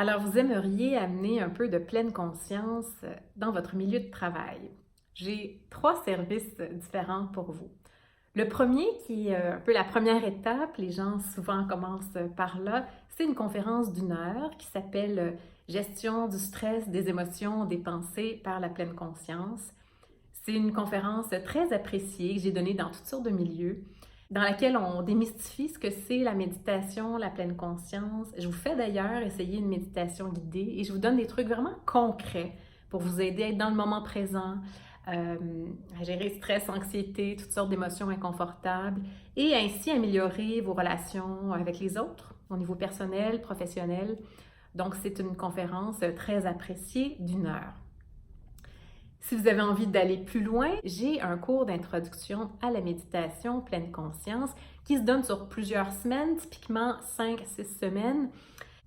Alors, vous aimeriez amener un peu de pleine conscience dans votre milieu de travail. J'ai 3 services différents pour vous. Le premier, qui est un peu la première étape, les gens souvent commencent par là, c'est une conférence d'une heure qui s'appelle Gestion du stress, des émotions, des pensées par la pleine conscience. C'est une conférence très appréciée que j'ai donnée dans toutes sortes de milieux, dans laquelle on démystifie ce que c'est la méditation, la pleine conscience. Je vous fais d'ailleurs essayer une méditation guidée et je vous donne des trucs vraiment concrets pour vous aider à être dans le moment présent, à gérer stress, anxiété, toutes sortes d'émotions inconfortables et ainsi améliorer vos relations avec les autres au niveau personnel, professionnel. Donc, c'est une conférence très appréciée d'une heure. Si vous avez envie d'aller plus loin, j'ai un cours d'introduction à la méditation pleine conscience qui se donne sur plusieurs semaines, typiquement 5 à 6 semaines.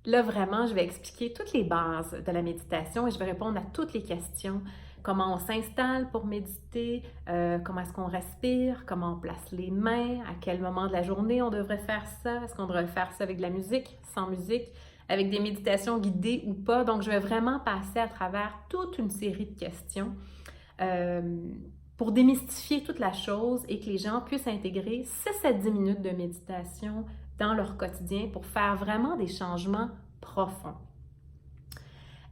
Là, vraiment, je vais expliquer toutes les bases de la méditation et je vais répondre à toutes les questions. Comment on s'installe pour méditer, comment est-ce qu'on respire, comment on place les mains, à quel moment de la journée on devrait faire ça, est-ce qu'on devrait faire ça avec de la musique, sans musique, avec des méditations guidées ou pas. Donc, je vais vraiment passer à travers toute une série de questions euh, pour démystifier toute la chose et que les gens puissent intégrer 6 à 10 minutes de méditation dans leur quotidien pour faire vraiment des changements profonds.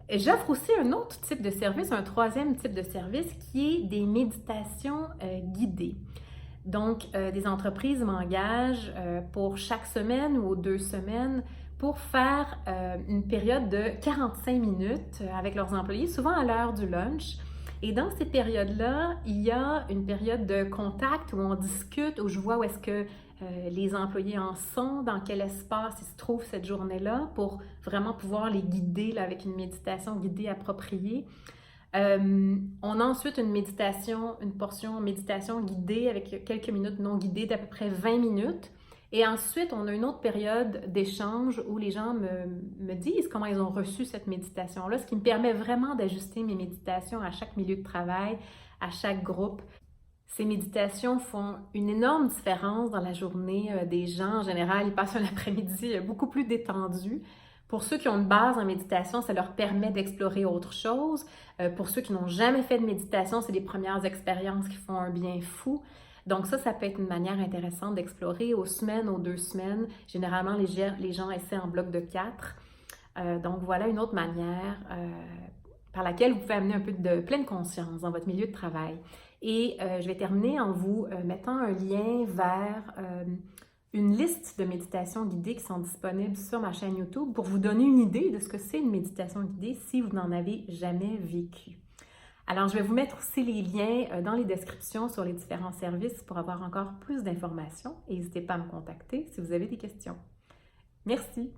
J'offre aussi un autre type de service, un troisième type de service qui est des méditations guidées. Donc, des entreprises m'engagent pour chaque semaine ou aux 2 semaines pour faire une période de 45 minutes avec leurs employés, souvent à l'heure du lunch. Et dans ces périodes-là, il y a une période de contact où on discute, où je vois où est-ce que les employés en sont, dans quel espace ils se trouvent cette journée-là pour vraiment pouvoir les guider là, avec une méditation guidée appropriée. On a ensuite une méditation, une portion méditation guidée avec quelques minutes non guidées d'à peu près 20 minutes. Et ensuite, on a une autre période d'échange où les gens me disent comment ils ont reçu cette méditation-là, ce qui me permet vraiment d'ajuster mes méditations à chaque milieu de travail, à chaque groupe. Ces méditations font une énorme différence dans la journée des gens. En général, ils passent un après-midi beaucoup plus détendu. Pour ceux qui ont une base en méditation, ça leur permet d'explorer autre chose. Pour ceux qui n'ont jamais fait de méditation, c'est des premières expériences qui font un bien fou. Donc ça peut être une manière intéressante d'explorer aux semaines, aux 2 semaines. Généralement, les gens essaient en bloc de 4. Donc voilà une autre manière par laquelle vous pouvez amener un peu de pleine conscience dans votre milieu de travail. Et je vais terminer en vous mettant un lien vers une liste de méditations guidées qui sont disponibles sur ma chaîne YouTube pour vous donner une idée de ce que c'est une méditation guidée si vous n'en avez jamais vécu. Alors, je vais vous mettre aussi les liens dans les descriptions sur les différents services pour avoir encore plus d'informations et n'hésitez pas à me contacter si vous avez des questions. Merci!